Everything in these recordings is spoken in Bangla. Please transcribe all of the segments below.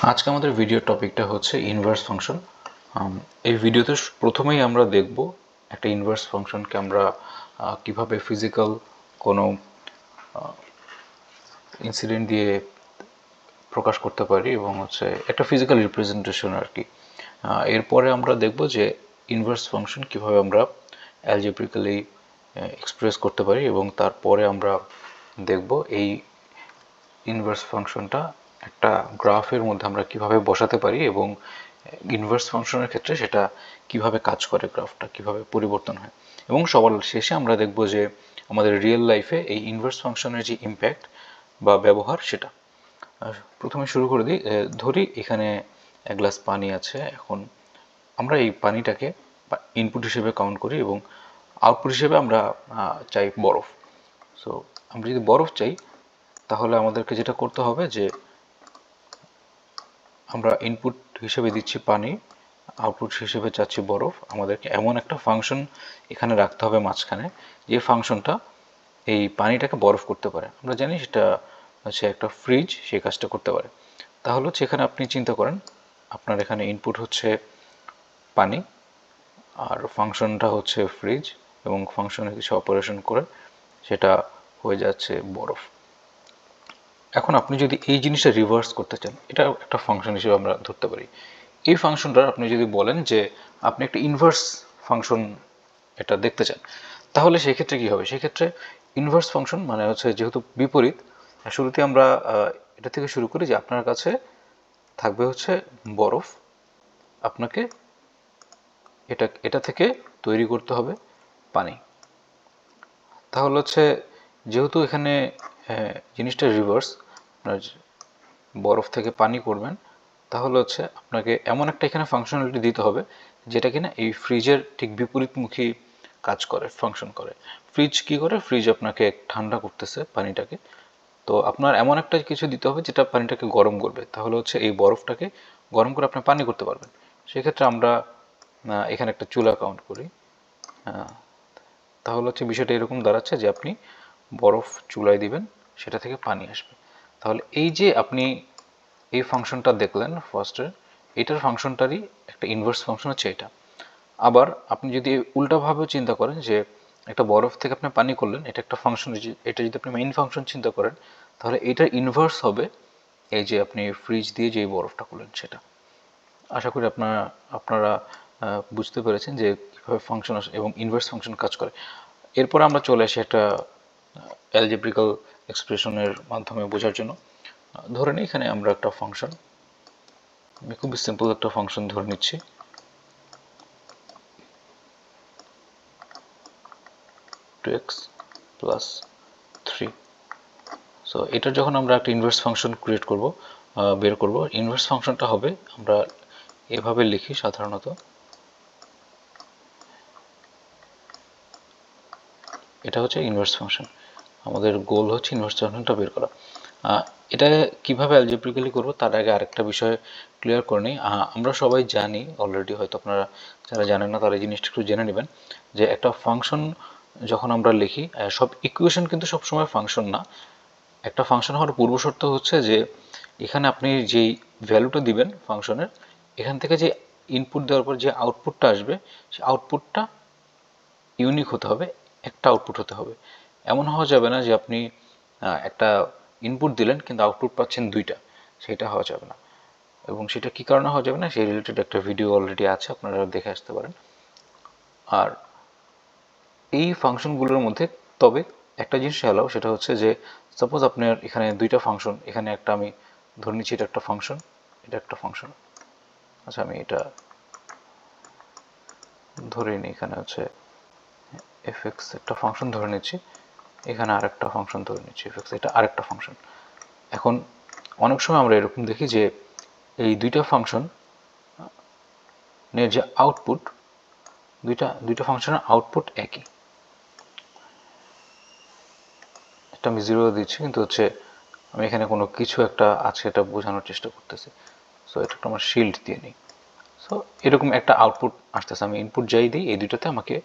আজকে আমাদের ভিডিও টপিকটা হচ্ছে ইনভার্স ফাংশন। এই ভিডিওতে প্রথমেই আমরা দেখব একটা ইনভার্স ফাংশনকে আমরা কিভাবে ফিজিক্যাল কোনো ইনসিডেন্ট দিয়ে প্রকাশ করতে পারি এবং হচ্ছে একটা ফিজিক্যাল রিপ্রেজেন্টেশন আর কি। এরপরে আমরা দেখব যে ইনভার্স ফাংশন কিভাবে আমরা অ্যালজেব্রিক্যালি এক্সপ্রেস করতে পারি এবং তারপরে আমরা দেখব এই ইনভার্স ফাংশনটা একটা গ্রাফের মধ্যে আমরা কিভাবে বসাতে পারি এবং ইনভার্স ফাংশনের ক্ষেত্রে সেটা কিভাবে কাজ করে, গ্রাফটা কিভাবে পরিবর্তন হয়। এবং সবার শেষে আমরা দেখব যে আমাদের রিয়েল লাইফে এই ইনভার্স ফাংশনের যে ইম্প্যাক্ট বা ব্যবহার সেটা। প্রথমে শুরু করে দিই। ধরি এখানে এক গ্লাস পানি আছে। এখন আমরা এই পানিটাকে ইনপুট হিসেবে কাউন্ট করি এবং আউটপুট হিসেবে আমরা চাই বরফ। সো আমরা যদি বরফ চাই তাহলে আমাদেরকে যেটা করতে হবে যে আমরা ইনপুট হিসেবে দিচ্ছি পানি, আউটপুট হিসেবে চাচ্ছি বরফ। আমাদেরকে এমন একটা ফাংশন এখানে রাখতে হবে মাঝখানে, যে ফাংশনটা এই পানিটাকে বরফ করতে পারে। আমরা জানি সেটা হচ্ছে একটা ফ্রিজ সেই কাজটা করতে পারে। তাহলে হচ্ছে এখানে আপনি চিন্তা করেন, আপনার এখানে ইনপুট হচ্ছে পানি আর ফাংশনটা হচ্ছে ফ্রিজ এবং ফাংশনে কিছু অপারেশন করে সেটা হয়ে যাচ্ছে বরফ। এখন আপনি যদি এই জিনিসটা রিভার্স করতে চান, এটা একটা ফাংশন হিসেবে আমরা ধরতে পারি। এই ফাংশনটা আপনি যদি বলেন যে আপনি একটা ইনভার্স ফাংশন এটা দেখতে চান, তাহলে সেক্ষেত্রে কী হবে? সেক্ষেত্রে ইনভার্স ফাংশন মানে হচ্ছে যেহেতু বিপরীত, শুরুতে আমরা এটা থেকে শুরু করি যে আপনার কাছে থাকবে হচ্ছে বরফ, আপনাকে এটা থেকে তৈরি করতে হবে পানি। তাহলে হচ্ছে যেহেতু এখানে জিনিসটা রিভার্স, আপনার বরফ থেকে পানি করবেন, তাহলে হচ্ছে আপনাকে এমন একটা এখানে ফাংশনালিটি দিতে হবে যেটা কিনা এই ফ্রিজের ঠিক বিপরীতমুখী কাজ করে, ফাংশন করে। ফ্রিজ কি করে? ফ্রিজ আপনাকে ঠান্ডা করতেছে পানিটাকে, তো আপনার এমন একটা কিছু দিতে হবে যেটা পানিটাকে গরম করবে, তাহলে হচ্ছে এই বরফটাকে গরম করে আপনি পানি করতে পারবেন। সেক্ষেত্রে আমরা এখানে একটা চুলা কাউন্ট করি। তাহলে হচ্ছে বিষয়টা এরকম দাঁড়াচ্ছে যে আপনি বরফ চুলায় দিবেন, সেটা থেকে পানি আসবে। তাহলে এই যে আপনি এই ফাংশনটা দেখলেন ফার্স্টে, এটার ফাংশনটারই একটা ইনভার্স ফাংশন হচ্ছে এটা। আবার আপনি যদি উল্টাভাবেও চিন্তা করেন যে একটা বরফ থেকে আপনি পানি করলেন, এটা একটা ফাংশন, এটা যদি আপনি মেইন ফাংশন চিন্তা করেন, তাহলে এটার ইনভার্স হবে এই যে আপনি ফ্রিজ দিয়ে যে বরফটা করলেন সেটা। আশা করি আপনারা বুঝতে পেরেছেন যে কীভাবে ফাংশন এবং ইনভার্স ফাংশন কাজ করে। এরপর আমরা চলে আসি একটা অ্যালজেব্রিক্যাল এক্সপ্রেশনের মাধ্যমে বোঝার জন্য। ধরে নিই এখানে আমরা একটা ফাংশন, আমি খুবই সিম্পল একটা ফাংশন ধরে নিচ্ছি, টু এক্স প্লাস 3। সো এটা যখন আমরা একটা ইনভার্স ফাংশন ক্রিয়েট করব, বের করব, ইনভার্স ফাংশনটা হবে, আমরা এভাবে লিখি সাধারণত, এটা হচ্ছে ইনভার্স ফাংশন। আমাদের গোল হচ্ছে ইনভার্স ফাংশনটা বের করা। এটা কিভাবে অ্যালজেব্রিক্যালি করব তার আগে আরেকটা বিষয় ক্লিয়ার করে নিই। আমরা সবাই জানি অলরেডি, হয়তো আপনারা যারা জানেন না তারা এই জিনিসটা একটু জেনে নেবেন, যে একটা ফাংশন যখন আমরা লিখি, সব ইকুয়েশন কিন্তু সবসময় ফাংশন না। একটা ফাংশন হওয়ার পূর্বশর্ত হচ্ছে যে এখানে আপনি যেই ভ্যালুটা দিবেন ফাংশনের, এখান থেকে যে ইনপুট দেওয়ার পর যে আউটপুটটা আসবে, সেই আউটপুটটা ইউনিক হতে হবে, একটা আউটপুট হতে হবে। এমন হওয়া যাবে না যে আপনি একটা ইনপুট দিলেন কিন্তু আউটপুট পাচ্ছেন দুইটা, সেটা হওয়া যাবে না। এবং সেটা কী কারণে হওয়া যাবে না, সেই রিলেটেড একটা ভিডিও অলরেডি আছে, আপনারা দেখে আসতে পারেন। আর এই ফাংশনগুলোর মধ্যে তবে একটা জিনিস অ্যালাউ, সেটা হচ্ছে যে সাপোজ আপনার এখানে দুইটা ফাংশন, এখানে একটা আমি ধরে নিচ্ছি এটা একটা ফাংশন, এটা একটা ফাংশন। আচ্ছা, আমি এটা ধরে নিই, এখানে হচ্ছে fx একটা ফাংশন ধরে নিচ্ছি, এখানে আরেকটা ফাংশন ধরে নিচ্ছি fx, এটা আরেকটা ফাংশন। এখন অনেক সময় আমরা এরকম দেখি যে এই দুইটা ফাংশন এর যে আউটপুট, দুইটা ফাংশনের আউটপুট একই। এটা আমি 0 দিচ্ছি, কিন্তু হচ্ছে আমি এখানে কোনো কিছু একটা আছে এটা বোঝানোর চেষ্টা করতেছি। সো এটা একটা আমার শিল্ড দিয়ে নিই। সো এরকম একটা আউটপুট আসতেছে, আমি ইনপুট যাই দিই এই দুইটাতে আমাকে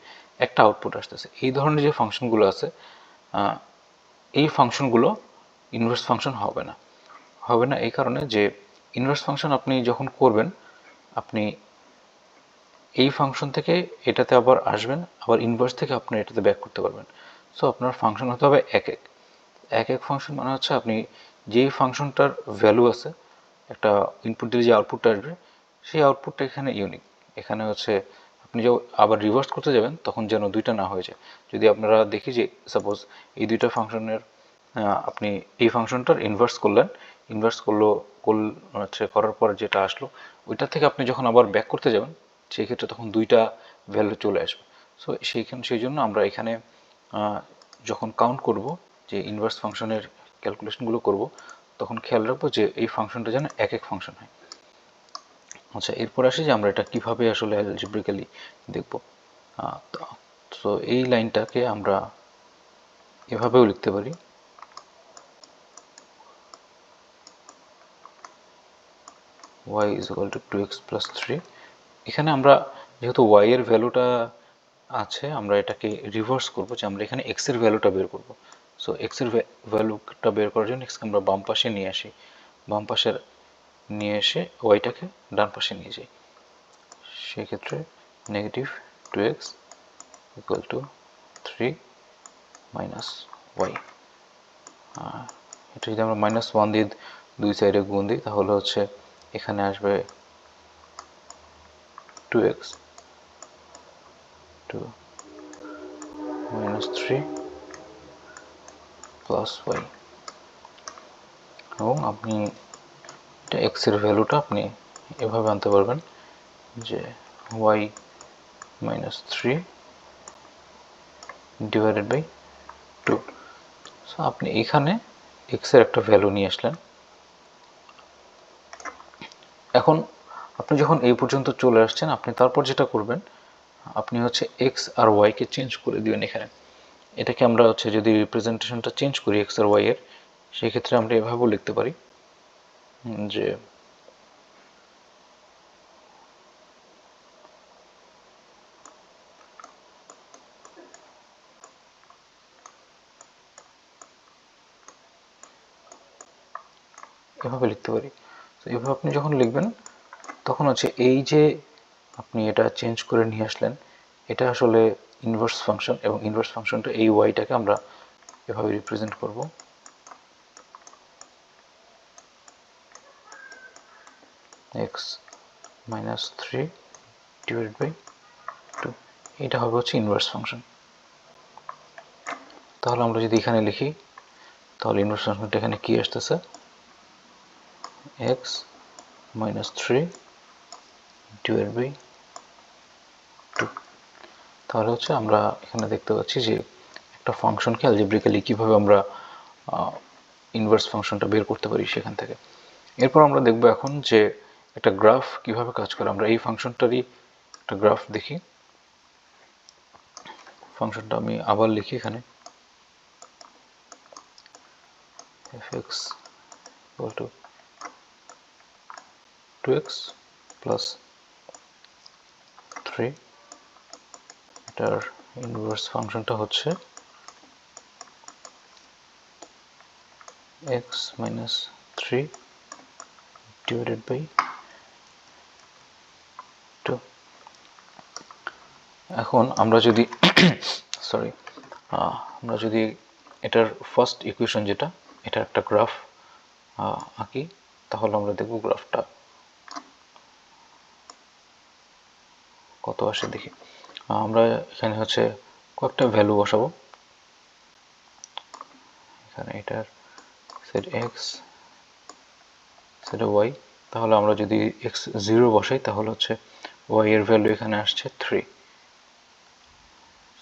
একটা আউটপুট আসতেছে। এই ধরনের যে ফাংশনগুলো আছে, এই ফাংশনগুলো ইনভার্স ফাংশন হবে না। এই কারণে যে ইনভার্স ফাংশন আপনি যখন করবেন, আপনি এই ফাংশন থেকে এটাতে আবার আসবেন, আবার ইনভার্স থেকে আপনি এটাতে ব্যাক করতে পারবেন। সো আপনার ফাংশন হতে হবে এক এক ফাংশন, মানে হচ্ছে আপনি যেই ফাংশনটার ভ্যালু আছে, একটা ইনপুট দিলে যে আউটপুটটা আসবে, সেই আউটপুটটা এখানে ইউনিক। এখানে হচ্ছে আপনি যখন আবার রিভার্স করতে যাবেন তখন যেন দুইটা না হয়ে যায়। যদি আপনারা দেখি যে সাপোজ এই দুইটা ফাংশনের আপনি এই ফাংশনটার ইনভার্স করলেন, ইনভার্স করার পর যেটা আসলো ওইটা থেকে আপনি যখন আবার ব্যাক করতে যাবেন সেই ক্ষেত্রে তখন দুইটা ভ্যালু চলে আসবে। সো সেই জন্য আমরা এখানে যখন কাউন্ট করব, যে ইনভার্স ফাংশনের ক্যালকুলেশনগুলো করব, তখন খেয়াল রাখবো যে এই ফাংশনটা যেন এক ফাংশন হয়। আচ্ছা, এরপর আসি যে আমরা এটা কিভাবে আসলে অ্যালজেব্রিক্যালি দেখব। তো এই লাইনটাকে আমরা এভাবেও লিখতে পারি, y is equal to 2x plus 3। এখানে আমরা যেহেতু y এর ভ্যালুটা আছে, আমরা এটাকে রিভার্স করব, যে আমরা এখানে x এর ভ্যালুটা বের করব। সো x এর ভ্যালুটা বের করার জন্য x কে আমরা বাম পাশে নিয়ে আসি, বাম পাশের নিয়ে এসে ওয়াইটাকে ডান পাশে নিয়ে যাই। সেক্ষেত্রে negative 2x equal to 3 minus y. এটা যদি আমরা -1 দিয়ে দুই সাইডে গুণ দিই তাহলে হচ্ছে এখানে আসবে 2x টু -3 প্লাস ওয়াই। এবং আপনি এটা x এর ভ্যালুটা আপনি এভাবে আনতে পারবেন যে y -3 ডিভাইডেড বাই 2। সো আপনি এখানে x এর একটা ভ্যালু নিয়ে আসলেন। এখন আপনি যখন এই পর্যন্ত চলে আসছেন, আপনি তারপর যেটা করবেন, আপনি হচ্ছে x আর y কে চেঞ্জ করে দিবেন এখানে। এটাকে আমরা হচ্ছে যদি রিপ্রেজেন্টেশনটা চেঞ্জ করি x আর y এর, সেই ক্ষেত্রে আমরা এভাবেও লিখতে পারি যে এভাবে লিখতে পারি। তো এভাবে আপনি যখন লিখবেন তখন হচ্ছে এই যে আপনি এটা চেঞ্জ করে নিয়ে আসলেন, এটা আসলে ইনভার্স ফাংশন, এবং ইনভার্স ফাংশনটা এই ওয়াইটাকে আমরা এভাবে রিপ্রেজেন্ট করব, x -3 ডিভাইডেড বাই 2। এটা হবে হচ্ছে ইনভার্স ফাংশন। তাহলে আমরা যদি এখানে লিখি তাহলে ইনভার্স ফাংশনটা এখানে কি আসতেছে, x -3 ডিভাইডেড বাই 2। তাহলে হচ্ছে আমরা এখানে দেখতে পাচ্ছি যে একটা ফাংশনকে অ্যালজেব্রিক্যালি কিভাবে আমরা ইনভার্স ফাংশনটা বের করতে পারি সেখান থেকে। এরপর আমরা দেখব এখন যে একটা গ্রাফ কিভাবে কাজ করে। আমরা এই ফাংশনটারই একটা গ্রাফ দেখি। ফাংশনটা আমি আবার লিখি এখানে, fx equal to 2x plus 3। এটার ইনভার্স ফাংশনটা হচ্ছে x -3 divided by 2। এখন আমরা যদি আমরা যদি এটার ফার্স্ট ইকুয়েশন যেটা, এটার একটা গ্রাফ আঁকি, তাহলে আমরা দেখব গ্রাফটা কত আসে দেখি। আমরা এখানে হচ্ছে কয়েকটা ভ্যালু বসাবো। এখানে এটার সেট x, সেট y। তাহলে আমরা যদি x 0 বসাই তাহলে হচ্ছে y এর ভ্যালু এখানে আসছে 3।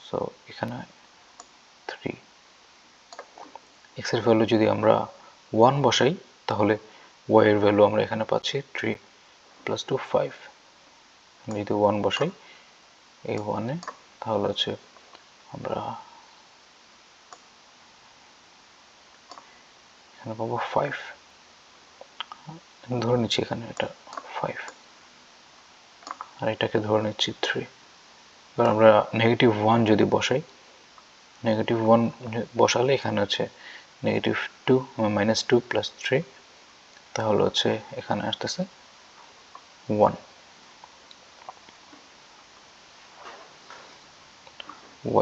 সো এখানে 3। x এর ভ্যালু যদি আমরা 1 বসাই তাহলে y এর ভ্যালু আমরা এখানে পাচ্ছি 3 প্লাস 2 5। যদি 1 বসাই এই 1 এ তাহলে হচ্ছে আমরা এখানে পাবো 5। ধরে নিচ্ছি এখানে এটা 5 আর এটাকে ধরে নিচ্ছি 3। এবার আমরা -1 যদি বসাই, -1 বসালে এখানে হচ্ছে -2 -2 প্লাস 3, তাহলে হচ্ছে এখানে আসতেছে 1,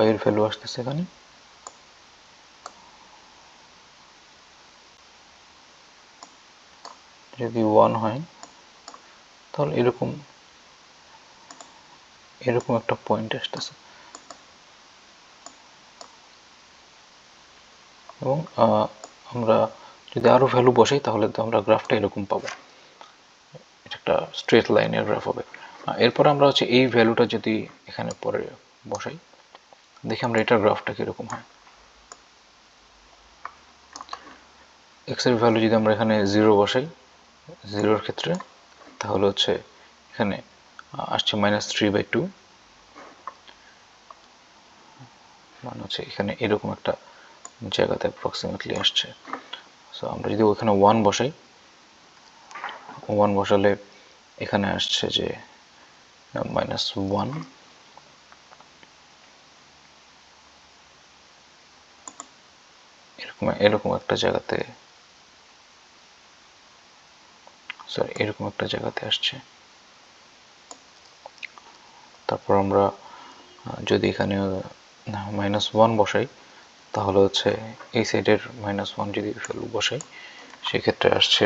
y এর ভ্যালু আসতেছে এখানে যদি 1 হয় তাহলে এরকম একটা পয়েন্ট আসতেছে, এবং আমরা যদি আরো ভ্যালু বসাই তাহলে তো আমরা গ্রাফটা এরকম পাবো, এটা একটা স্ট্রেট লাইনের গ্রাফ হবে। এরপর আমরা হচ্ছে এই ভ্যালুটা যদি এখানে পরে বসাই, দেখি আমরা এটার গ্রাফটা কিরকম হয়। x এর ভ্যালু যদি আমরা এখানে 0 বসাই, 0 এর ক্ষেত্রে তাহলে হচ্ছে এখানে আসছে -3/2, মানে হচ্ছে এখানে এরকম একটা জায়গাতে অ্যাপ্রক্সিমেটলি আসছে। সো আমরা যদি ওখানে 1 বসাই, 1 বসালে এখানে আসছে যে -1, এরকম একটা জায়গাতে, সরি এরকম একটা জায়গাতে আসছে। তারপর আমরা যদি এখানে -1 বসাই তাহলে হচ্ছে এই সাইডের -1 যদি ভ্যালু বসাই সেক্ষেত্রে আসছে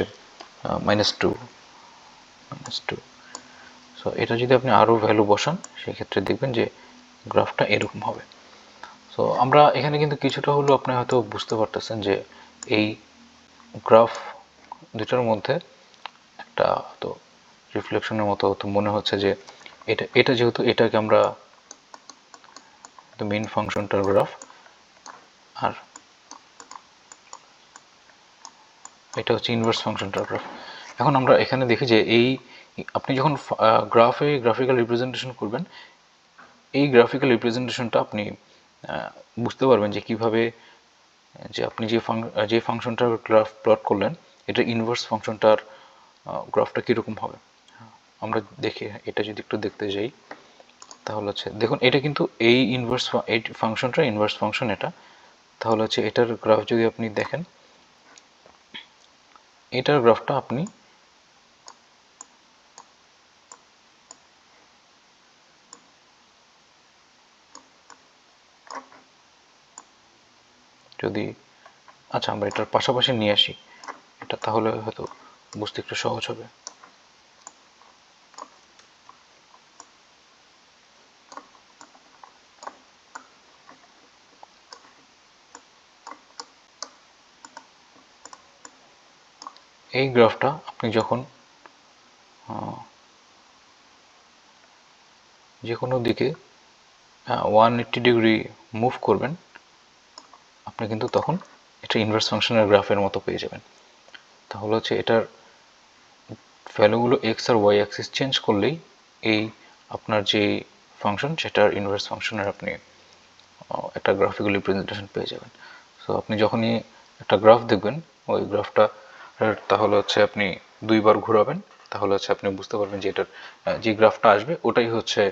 -2। সো এটা যদি আপনি আরও ভ্যালু বসান সেক্ষেত্রে দেখবেন যে গ্রাফটা এরকম হবে। সো আমরা এখানে কিন্তু কিছুটা হলেও আপনি হয়তো বুঝতে পারতেছেন যে এই গ্রাফ দুটার মধ্যে একটা তো রিফ্লেকশনের মতো তো মনে হচ্ছে যে এটা যেহেতু এটাকে আমরা মেইন ফাংশনটার গ্রাফ, আর এটা হচ্ছে ইনভার্স ফাংশনটার গ্রাফ। এখন আমরা এখানে দেখি যে এই আপনি যখন গ্রাফিক্যাল রিপ্রেজেন্টেশন করবেন, এই গ্রাফিক্যাল রিপ্রেজেন্টেশনটা আপনি বুঝতে পারবেন যে কিভাবে যে আপনি যে ফাংশনটার গ্রাফ প্লট করলেন এটা ইনভার্স ফাংশনটার গ্রাফটা কীরকম হবে। আমরা দেখি এটা যদি একটু দেখতে যাই তাহলে হচ্ছে দেখুন এটা কিন্তু এই ফাংশনটা ইনভার্স ফাংশন এটা, তাহলে হচ্ছে এটার গ্রাফ যদি আপনি দেখেন, এটার গ্রাফটা আপনি যদি আচ্ছা আমরা এটার পাশাপাশি নিয়ে আসি এটা, তাহলে হয়তো বুঝতে একটু সহজ হবে। এই গ্রাফটা আপনি যখন যে কোনো দিকে 180 ডিগ্রি মুভ করবেন আপনি কিন্তু তখন এটা ইনভার্স ফাংশনের গ্রাফের মতো পেয়ে যাবেন। তাহলে হচ্ছে এটার ভ্যালুগুলো এক্স আর ওয়াই অ্যাক্সিস চেঞ্জ করলেই এই আপনার যে ফাংশন সেটার ইনভার্স ফাংশনের আপনি একটা গ্রাফিক্যাল রিপ্রেজেন্টেশন পেয়ে যাবেন। সো আপনি যখনই একটা গ্রাফ দেখবেন ওই গ্রাফটা তাহলে হচ্ছে আপনি দুইবার ঘোরাবেন, তাহলে হচ্ছে আপনি বুঝতে পারবেন যে এটার যে গ্রাফটা আসবে ওটাই হচ্ছে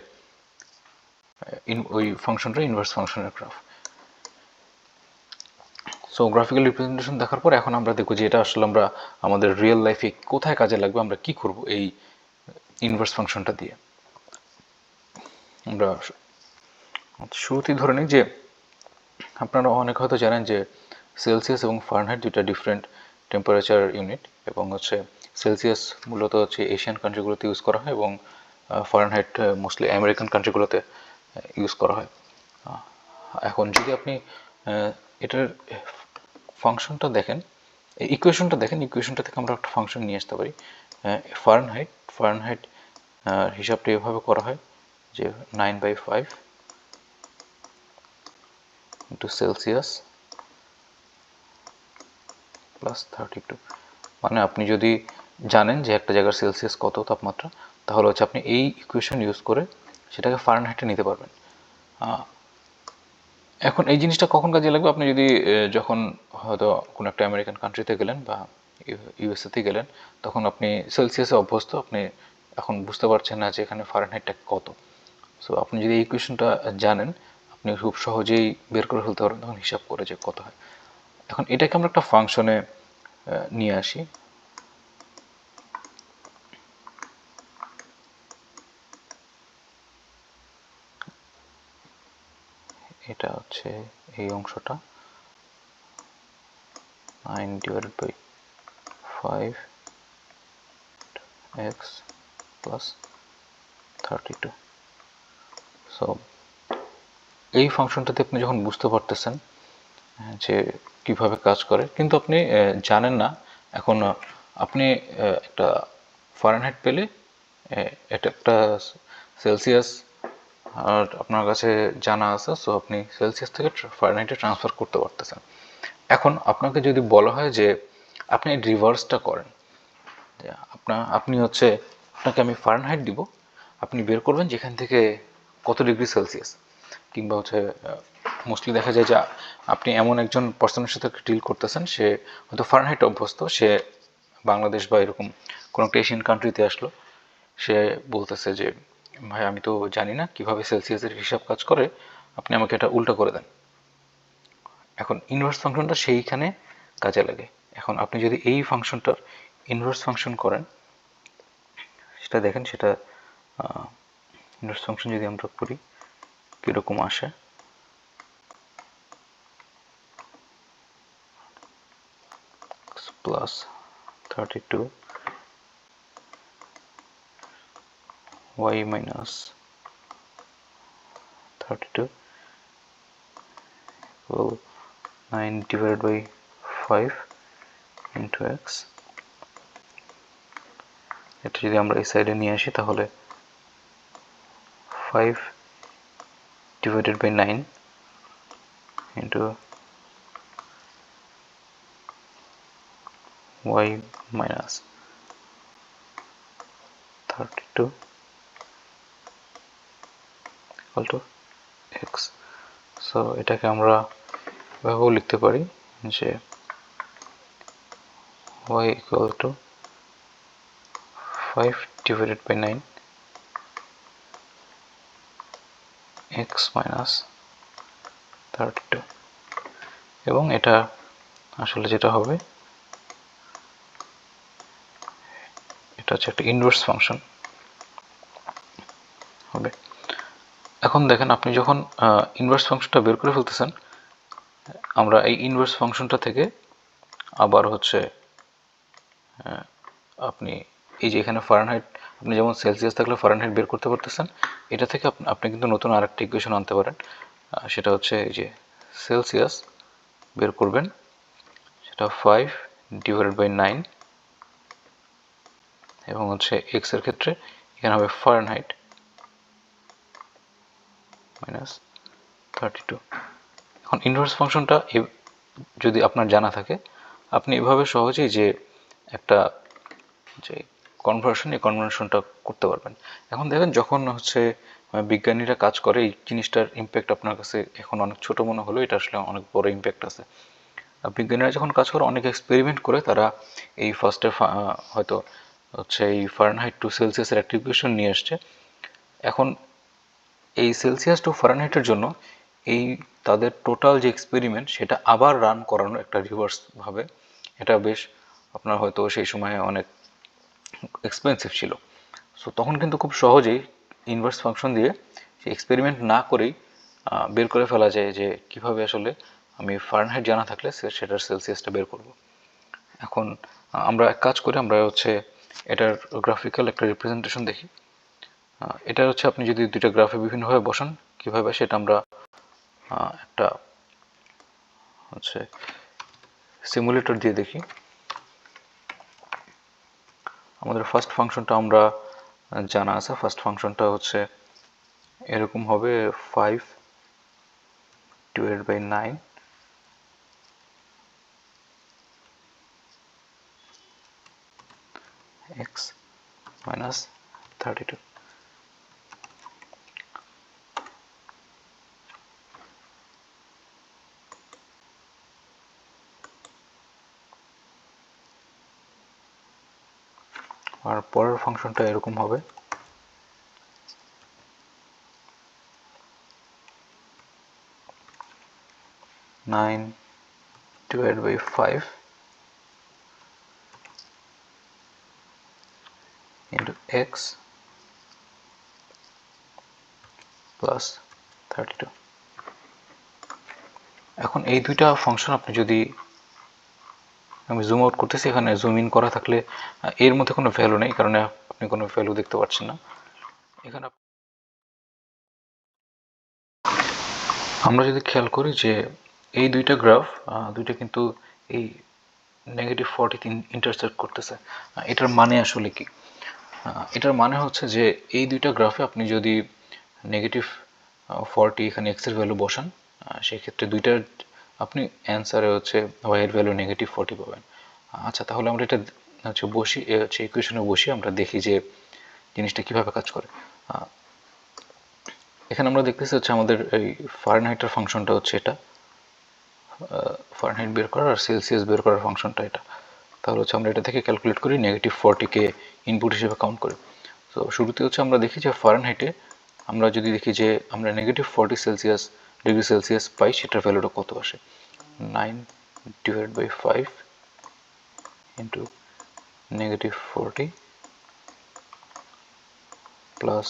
ওই ফাংশনটা ইনভার্স ফাংশনের গ্রাফ। সো গ্রাফিক্যাল রিপ্রেজেন্টেশন দেখার পর এখন আমরা দেখব যে এটা আসলে আমরা আমাদের রিয়েল লাইফে কোথায় কাজে লাগবে, আমরা কি করব এই ইনভার্স ফাংশনটা দিয়ে। আমরা শুরুতেই ধরে নিই যে আপনারা অনেক হয়তো জানেন যে সেলসিয়াস এবং ফারেনহাইট দুইটা ডিফারেন্ট টেম্পারেচার ইউনিট, এবং হচ্ছে সেলসিয়াস মূলত হচ্ছে এশিয়ান কান্ট্রিগুলোতে ইউজ করা হয় এবং ফারেনহাইট মোস্টলি আমেরিকান কান্ট্রিগুলোতে ইউজ করা হয়। এখন যদি আপনি এটার ফাংশনটা দেখেন, ইকুয়েশনটা দেখেন, ইকুয়েশনটা থেকে আমরা একটা ফাংশন নিয়ে আসতে পারি। ফারেনহাইট হিসাবটা এভাবে করা হয় যে 9/5 ইন্টু সেলসিয়াস প্লাস 32। মানে আপনি যদি জানেন যে একটা জায়গার সেলসিয়াস কত তাপমাত্রা, তাহলে হচ্ছে আপনি এই ইকুয়েশন ইউজ করে সেটাকে ফারেনহাইটে নিতে পারবেন। এখন এই জিনিসটা কখন কাজে লাগবে, আপনি যদি যখন হয়তো কোনো একটা আমেরিকান কান্ট্রিতে গেলেন বা ইউএসএতে গেলেন, তখন আপনি সেলসিয়াসে অভ্যস্ত, আপনি এখন বুঝতে পারছেন না যে এখানে ফারেনহাইটটা কত। সো আপনি যদি এই ইকুয়েশনটা জানেন আপনি খুব সহজেই বের করে ফেলতে পারবেন তখন হিসাব করে যে কত হয়। এখন এটাকে আমরা একটা ফাংশনে নিয়ে আসি। এটা হচ্ছে এই অংশটা 9 divided by 5x plus 32. So এই ফাংশনটাতে আপনি যখন বুঝতে পারতেছেন যে কিভাবে কাজ করে, কিন্তু আপনি জানেন না এখন আপনি একটা ফারেনহাইট পেলে এটা একটা সেলসিয়াস আর আপনার কাছে জানা আছে, সো আপনি সেলসিয়াস থেকে ফারেনহাইটে ট্রান্সফার করতে পারতেছেন। এখন আপনাকে যদি বলা হয় যে আপনি রিভার্সটা করেন, আপনি হচ্ছে আপনাকে আমি ফারেনহাইট দিব, আপনি বের করবেন যেখান থেকে কত ডিগ্রি সেলসিয়াস, কিংবা হচ্ছে মোস্টলি দেখা যায় যে আপনি এমন একজন পার্সনের সাথে ডিল করতেছেন, সে হয়তো ফারেনহাইট অভ্যস্ত, সে বাংলাদেশ বা এরকম কোনো একটা এশিয়ান কান্ট্রিতে আসলো, সে বলতেছে যে ভাই আমি তো জানি না কিভাবে সেলসিয়াসের হিসাব কাজ করে, আপনি আমাকে এটা উল্টো করে দেন। এখন ইনভার্স ফাংশনটা সেইখানে কাজে লাগে। এখন আপনি যদি এই ফাংশনটার ইনভার্স ফাংশন করেন, সেটা দেখেন, সেটা ইনভার্স ফাংশন যদি আমরা করি কীরকম আসে। Plus 32 y minus 32 equal 9 divided by 5 into x. এটা যদি আমরা এই সাইডে নিয়ে আসি তাহলে 5 divided by 9 into y minus 32 equal to x. So এটাকে আমরা এভাবেও লিখতে পারি যে y equal to 5 divided by 9 x minus 32, এবং এটা আসলে যেটা হবে এটা হচ্ছে একটা ইনভার্স ফাংশন হবে। এখন দেখেন, আপনি যখন ইনভার্স ফাংশনটা বের করে ফেলতেছেন, আমরা এই ইনভার্স ফাংশনটা থেকে আবার হচ্ছে আপনি এই যে এখানে ফারেনহাইট, আপনি যেমন সেলসিয়াস থাকলে ফারেনহাইট বের করতে পারতেছেন, এটা থেকে আপনি কিন্তু নতুন আরেকটা ইকুয়েশন আনতে পারেন। সেটা হচ্ছে এই যে সেলসিয়াস বের করবেন, সেটা 5 ডিভাইডেড বাই 9, এবং হচ্ছে এক্স এর ক্ষেত্রে এখানে হবে ফারেনহাইট মাইনাস 32। এখন ইনভার্স ফাংশনটা যদি আপনার জানা থাকে, আপনি এভাবে সহজেই যে একটা যে কনভার্সন, এই কনভার্সনটা করতে পারবেন। এখন দেখেন, যখন হচ্ছে বিজ্ঞানীরা কাজ করে, এই জিনিসটার ইম্প্যাক্ট আপনার কাছে এখন অনেক ছোট মনে হলো, এটা আসলে অনেক বড় ইম্প্যাক্ট আছে। বিজ্ঞানীরা যখন কাজ করে, অনেক এক্সপেরিমেন্ট করে, তারা এই ফার্স্টে হয়তো হচ্ছে এই ফারেনহাইট টু সেলসিয়াসের একটা ইকুয়েশন নিয়ে আসছে। এখন এই সেলসিয়াস টু ফারেনহাইটের জন্য এই তাদের টোটাল যে এক্সপেরিমেন্ট, সেটা আবার রান করানো একটা রিভার্স ভাবে, এটা বেশ আপনার হয়তো সেই সময় অনেক এক্সপেন্সিভ ছিল। সো তখন কিন্তু খুব সহজেই ইনভার্স ফাংশন দিয়ে সেই এক্সপেরিমেন্ট না করেই বের করে ফেলা যায় যে কিভাবে আসলে আমি ফারেনহাইট জানা থাকলে সেটার সেলসিয়াসটা বের করব। এখন আমরা এক কাজ করি, আমরা হচ্ছে এটার গ্রাফিক্যাল একটা রিপ্রেজেন্টেশন দেখি। এটা হচ্ছে আপনি যদি দুইটা গ্রাফে বিভিন্নভাবে বসান কিভাবে, সেটা আমরা একটা হচ্ছে সিমুলেটর দিয়ে দেখি। আমাদের ফার্স্ট ফাংশনটা আমরা জানা আছে, ফার্স্ট ফাংশনটা হচ্ছে এরকম হবে 5 divided by 9 x minus 32. আর পরের ফাংশনটা এরকম হবে 9 divided by 5 into x plus 32. এখন এই দুইটা ফাংশন আপনি যদি, আমি জুম আউট করতেছি, এখানে জুম ইন করা থাকলে এর মধ্যে কোনো ভ্যালু নেই, কারণে আপনি কোনো ভ্যালু দেখতে পাচ্ছেন না। এখানে আমরা যদি খেয়াল করি যে এই দুইটা গ্রাফ দুইটা কিন্তু এই -40 ইন্টারসেক্ট করতেছে। এটার মানে আসলে কি? এটার মানে হচ্ছে যে এই দুইটা গ্রাফে আপনি যদি -40 এখানে x এর ভ্যালু বসান, সেই ক্ষেত্রে দুইটার আপনি অ্যান্সারে হচ্ছে y এর ভ্যালু -40 পাবেন। আচ্ছা, তাহলে আমরা এটা হচ্ছে বসি, হচ্ছে ইকুয়েশনে বসিয়ে আমরা দেখি যে জিনিসটা কিভাবে কাজ করে। এখানে আমরা দেখতেছি হচ্ছে আমাদের এই ফারেনহাইটের ফাংশনটা হচ্ছে এটা, ফারেনহাইট বের করার আর সেলসিয়াস বের করার ফাংশনটা এটা। তাহলে হচ্ছে আমরা এটা থেকে ক্যালকুলেট করি -40কে ইনপুট হিসেবে কাউন্ট করি। তো শুরুতে হচ্ছে আমরা দেখি যে ফারেনহাইটে আমরা যদি দেখি যে আমরা -40 ডিগ্রি সেলসিয়াস পাই, সেটার ভ্যালুটা কত আসে। 9/5 ইন্টু -40 প্লাস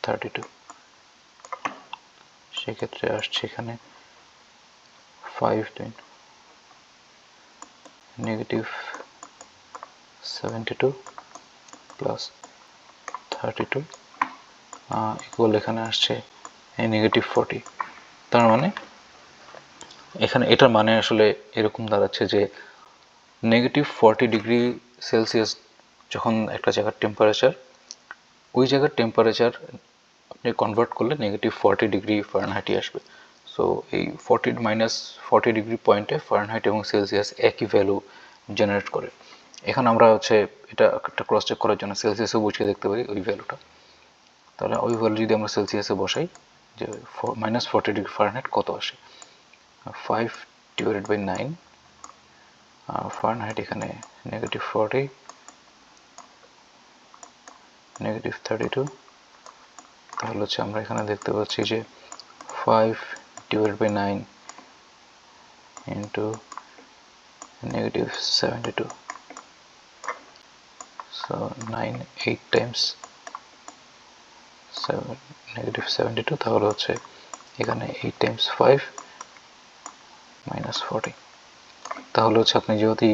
32, সেক্ষেত্রে আসছে এখানে 5 -72 প্লাস 32 ইকুয়াল এখানে আসছে -40। তার মানে এখানে এটার মানে আসলে এরকম দাঁড়াচ্ছে যে -40 ডিগ্রি সেলসিয়াস যখন একটা জায়গার টেম্পারেচার, ওই জায়গার টেম্পারেচার আপনি কনভার্ট করলে -40 ডিগ্রি ফারেনহাইটই আসবে। সো এই 40 ডিগ্রি পয়েন্টে ফারেনহাইট এবং সেলসিয়াস একই ভ্যালু জেনারেট করে। এখানে আমরা হচ্ছে এটা একটা ক্রস চেক করার জন্য সেলসিয়াসে বসিয়ে দেখতে পারি ওই ভ্যালুটা। তাহলে ওই ভ্যালু যদি আমরা সেলসিয়াসে বসাই যে -40 ডিগ্রি ফারেনহাইট কত আসে, 5/9 ফারেনহাইট এখানে -40 -32, তাহলে হচ্ছে আমরা এখানে দেখতে পাচ্ছি যে 5/9 ইন্টু -72, so 8 টাইমস 72, তাহলে হচ্ছে এখানে 8 টাইমস 5 -40। তাহলে হচ্ছে আপনি যদি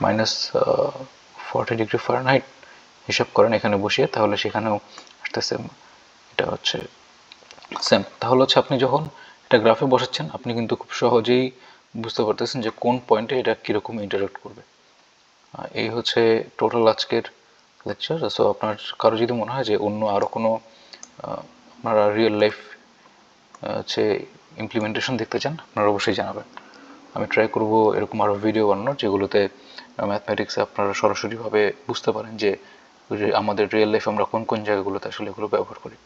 -40 ডিগ্রি ফারেনহাইট হিসাব করেন এখানে বসিয়ে, তাহলে সেখানেও আসতেছে এটা হচ্ছে সেম। তাহলে হচ্ছে আপনি যখন এটা গ্রাফে বসাচ্ছেন, আপনি কিন্তু খুব সহজেই বুঝতে পারতেছেন যে কোন পয়েন্টে এটা কীরকম ইন্টারাক্ট করবে। এই হচ্ছে টোটাল আজকের লেকচার। সো আপনার কারো যদি মনে হয় যে অন্য আরও কোনো আপনারা রিয়েল লাইফ হচ্ছে ইমপ্লিমেন্টেশন দেখতে চান, আপনারা অবশ্যই জানাবেন। আমি ট্রাই করব এরকম আরও ভিডিও বানানোর, যেগুলোতে ম্যাথমেটিক্সে আপনারা সরাসরিভাবে বুঝতে পারেন যে আমাদের রিয়েল লাইফে আমরা কোন কোন জায়গাগুলোতে আসলে এগুলো ব্যবহার করি।